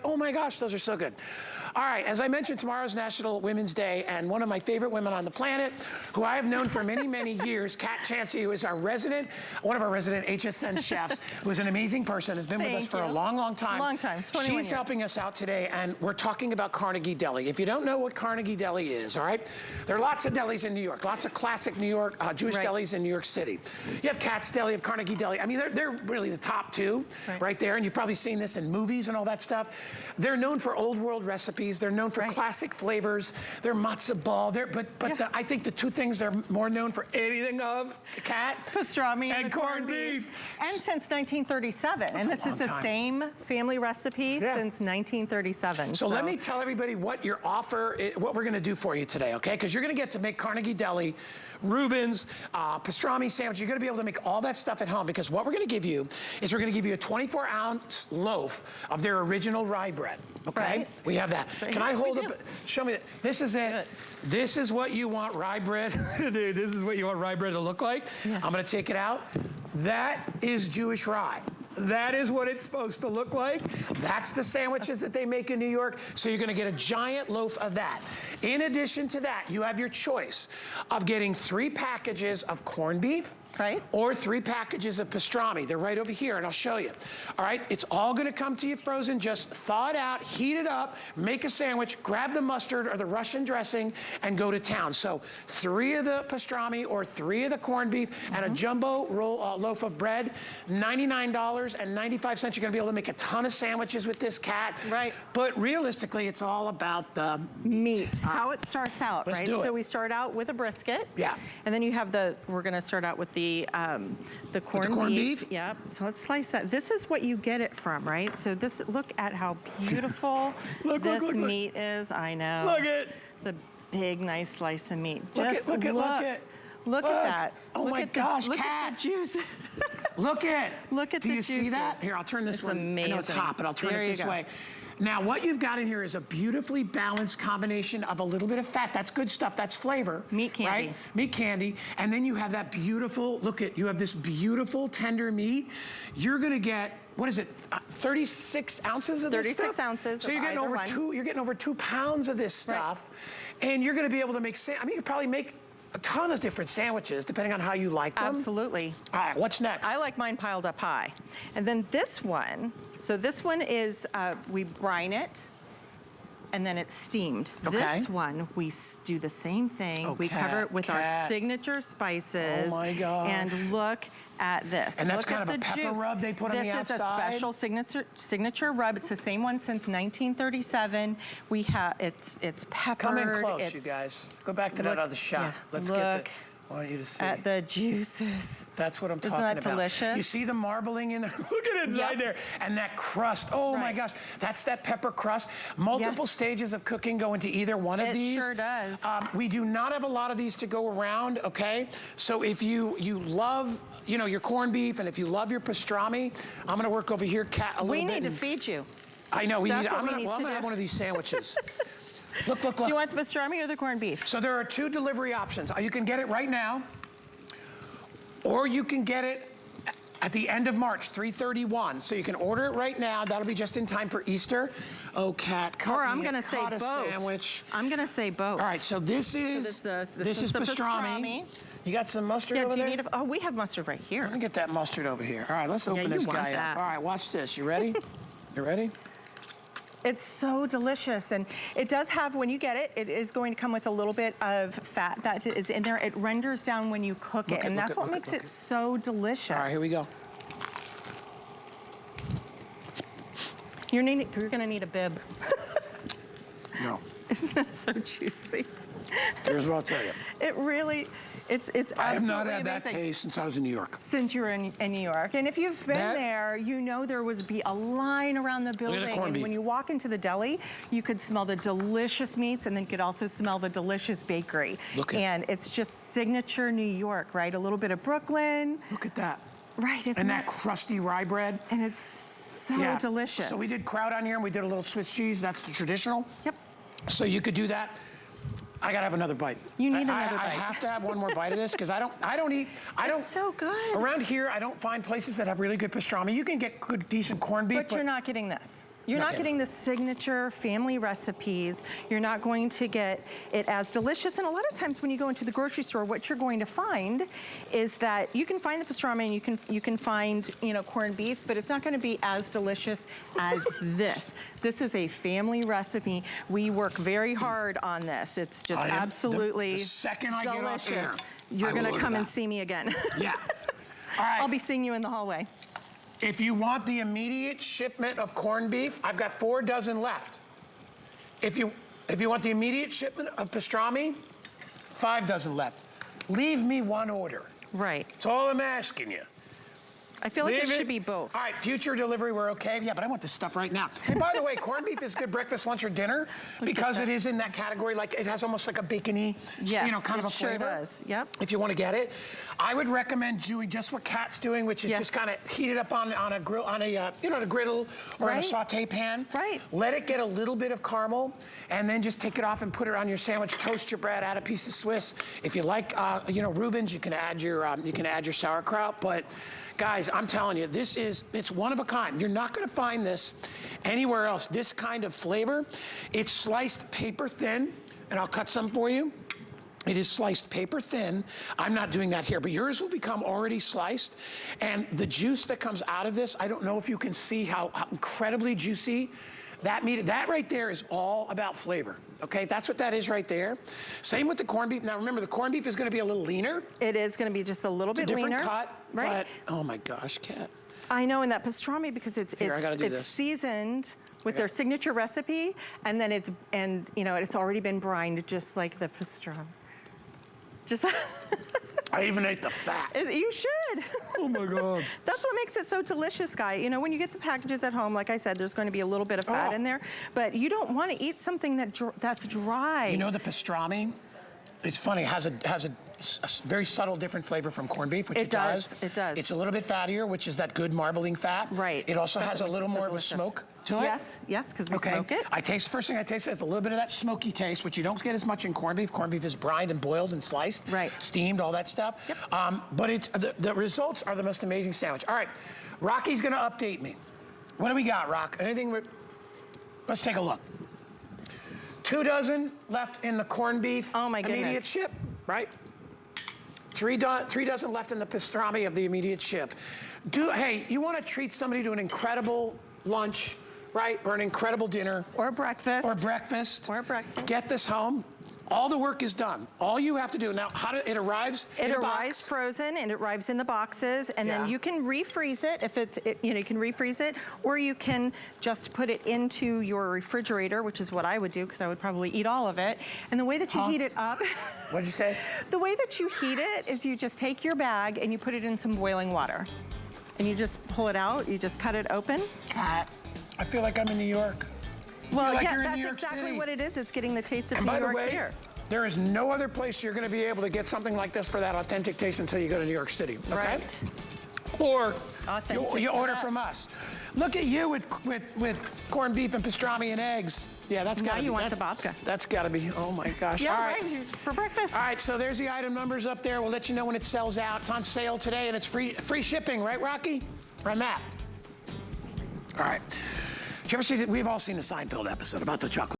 Oh my gosh, those are so good. All right, as I mentioned, tomorrow's National Women's Day, and one of my favorite women on the planet, who I have known for many, many years, Kat Chancey, who is one of our resident HSN chefs, who is an amazing person, has been with us for a long, long time. Long time, 21 years. She's helping us out today, and we're talking about Carnegie Deli. If you don't know what Carnegie Deli is, all right, there are lots of delis in New York, lots of classic New York, Jewish delis in New York City. You have Kat's Deli, you have Carnegie Deli. I mean, they're really the top two right there, and you've probably seen this in movies and all that stuff. They're known for old world recipes. They're known for classic flavors. They're matzo ball. I think the two things they're more known for anything of, Kat, pastrami and corned beef. And since 1937. And this is the same family recipe since 1937. So let me tell everybody what your offer, what we're gonna do for you today, okay? Because you're gonna get to make Carnegie Deli, Reuben's, pastrami sandwich. You're gonna be able to make all that stuff at home, because what we're gonna give you is we're gonna give you a 24-ounce loaf of their original rye bread, okay? We have that. Can I hold up, show me that. This is it. This is what you want rye bread, dude, this is what you want rye bread to look like. I'm gonna take it out. That is Jewish rye. That is what it's supposed to look like. That's the sandwiches that they make in New York. So you're gonna get a giant loaf of that. In addition to that, you have your choice of getting 3 packages of corned beef, or 3 packages of pastrami. They're right over here, and I'll show you. All right, it's all gonna come to you frozen. Just thaw it out, heat it up, make a sandwich, grab the mustard or the Russian dressing, and go to town. So 3 of the pastrami or 3 of the corned beef and a jumbo loaf of bread, $99.95. You're gonna be able to make a ton of sandwiches with this, Kat. But realistically, it's all about the meat. How it starts out, Let's do it. So we start out with a brisket. And then you have we're gonna start out with the corned beef. Yep. So let's slice that. This is what you get it from, right? So this, look at how beautiful this meat is. I know. Look it. It's a big, nice slice of meat. Look at that. Oh my gosh, Kat. Look at the juices. Look at the Do you see that? Here, I'll turn this one. Amazing. I know it's hot, but I'll turn it this way. Now, what you've got in here is a beautifully balanced combination of a little bit of fat. That's good stuff. That's flavor. Meat candy. Right? Meat candy. And then you have that beautiful, you have this beautiful tender meat. You're going to get, what is it, 36 ounces of this stuff? 36 ounces. So you're getting over 2 pounds of this stuff. And you're going to be able to make, you could probably make a ton of different sandwiches, depending on how you like them. Absolutely. All right, what's next? I like mine piled up high. And then this one, so this one is, we brine it, and then it's steamed. This one, we do the same thing. We cover it with our signature spices. Oh my gosh. And look at this. And that's kind of a pepper rub they put on the outside? This is a special signature rub. It's the same one since 1937. We have, it's peppered. Come in close, you guys. Go back to that other shot. Let's get the, I want you to see. At the juices. That's what I'm talking about. Isn't that delicious? You see the marbling in there? Look at it right there. And that crust, oh my gosh. That's that pepper crust. Multiple stages of cooking go into either one of these. It sure does. We do not have a lot of these to go around, okay? So if you love, your corned beef, and if you love your pastrami, I'm gonna work over here, Kat, a little bit. We need to feed you. I know, I'm gonna have one of these sandwiches. Look. Do you want the pastrami or the corned beef? So there are 2 delivery options. You can get it right now, or you can get it at the end of March, 3/31. So you can order it right now. That'll be just in time for Easter. Oh, Kat, I'm gonna say both. Sandwich. I'm gonna say both. All right, so this is pastrami. You got some mustard over there? Oh, we have mustard right here. Let me get that mustard over here. All right, let's open this guy up. All right, watch this. You ready? You ready? It's so delicious, and it does have, when you get it, it is going to come with a little bit of fat that is in there. It renders down when you cook it, and that's what makes it so delicious. All right, here we go. You're gonna need a bib. No. Isn't that so juicy? Here's what I'll tell you. It really, it's absolutely I have not had amazing. that taste since I was in New York. Since you were in New York. And if you've been there, you know there would be a line around the building. And when you walk into the deli, you could smell the delicious meats, and then you could also smell the delicious bakery. And it's just signature New York, right? A little bit of Brooklyn. Look at that. Right, isn't that crusty rye bread. And it's so delicious. So we did kraut on here, and we did a little Swiss cheese. That's the traditional. Yep. So you could do that. I gotta have another bite. You need another bite. I have to have one more bite of this because I don't eat. It's so good. Around here, I don't find places that have really good pastrami. You can get good, decent corned beef. But you're not getting this. You're not getting the signature family recipes. You're not going to get it as delicious. And a lot of times when you go into the grocery store, what you're going to find is that you can find the pastrami and you can find, you know, corned beef, but it's not going to be as delicious as this. This is a family recipe. We work very hard on this. It's just absolutely the second I delicious. get off air, You're going to come and see me again. Yeah. All right. I'll be seeing you in the hallway. If you want the immediate shipment of corned beef, I've got 4 dozen left. If you want the immediate shipment of pastrami, 5 dozen left. Leave me 1 order. Right. That's all I'm asking you. I feel like it should be both. All right, future delivery, we're okay. Yeah, but I want this stuff right now. Hey, by the way, corned beef is good breakfast, lunch, or dinner because it is in that category. Like it has almost like a bacony, you know, kind of a flavor. Sure does. Yep. If you want to get it, I would recommend doing just what Kat's doing, which is just kind of heat it up on a grill, on a you know, on a griddle or on a saute pan. Right. Let it get a little bit of caramel, and then just take it off and put it on your sandwich. Toast your bread, add a piece of Swiss. If you like, you know, Reubens, you can add your sauerkraut, but. Guys, I'm telling you, it's one of a kind. You're not gonna find this anywhere else. This kind of flavor, it's sliced paper thin, and I'll cut some for you. It is sliced paper thin. I'm not doing that here, but yours will become already sliced. And the juice that comes out of this, I don't know if you can see how incredibly juicy that meat, that right there is all about flavor, okay? That's what that is right there. Same with the corned beef. Now remember, the corned beef is gonna be a little leaner. It is gonna be just a little bit leaner. It's a different cut, right? But, oh my gosh, Kat. I know, in that pastrami, because it's seasoned with their signature recipe, and then you know, it's already been brined just like the pastrami. Just I even ate the fat. You should. Oh my God. That's what makes it so delicious, Guy. You know, when you get the packages at home, like I said, there's going to be a little bit of fat in there, but you don't want to eat something that's dry. You know, the pastrami, it's funny, it has a very subtle different flavor from corned beef, which it does. It does. It's a little bit fattier, which is that good marbling fat. Right. It also has a little more of a smoke to it. Yes, because we smoke it. First thing I taste is a little bit of that smoky taste, which you don't get as much in corned beef. Corned beef is brined and boiled and sliced. Right. Steamed, all that stuff. Yep. But the results are the most amazing sandwich. All right, Rocky's gonna update me. What do we got, Rock? Let's take a look. 2 dozen left in the corned beef. Oh my goodness. Immediate ship, right? 3 dozen left in the pastrami of the immediate ship. Hey, you want to treat somebody to an incredible lunch, right? Or an incredible dinner. Or breakfast. Or breakfast. Or breakfast. Get this home. All the work is done. All you have to do now. It arrives. It arrives frozen, and it arrives in the boxes, and then you can refreeze it if you know, you can refreeze it, or you can just put it into your refrigerator, which is what I would do because I would probably eat all of it. And the way that you heat it up. What'd you say? The way that you heat it is you just take your bag and you put it in some boiling water, and you just pull it out. You just cut it open. I feel like I'm in New York. Well, like yeah, that's exactly what it is. It's getting the taste of New York here. There is no other place you're going to be able to get something like this for that authentic taste until you go to New York City. Okay? Right. Or you order from us. Look at you with corned beef and pastrami and eggs. Yeah, that's got to be. Now you want the babka. That's got to be. Oh my gosh. Yeah, all right. For breakfast. All right, so there's the item numbers up there. We'll let you know when it sells out. It's on sale today, and it's free shipping, right, Rocky? Or Matt? All right. Did you ever see? We've all seen the Seinfeld episode about the chocolate.